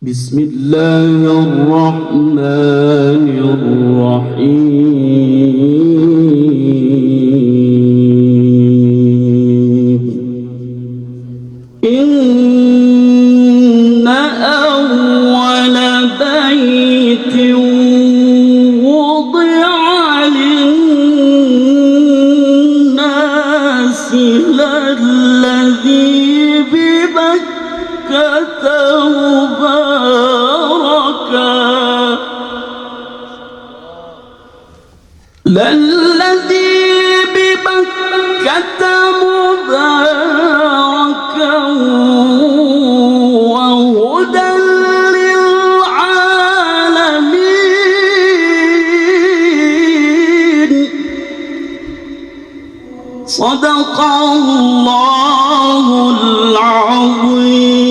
بسم الله الرحمن الرحيم إن أول بيت وضع للناس للذي ببكة للذي ببكة مباركا وهدى للعالمين. صدق الله العظيم.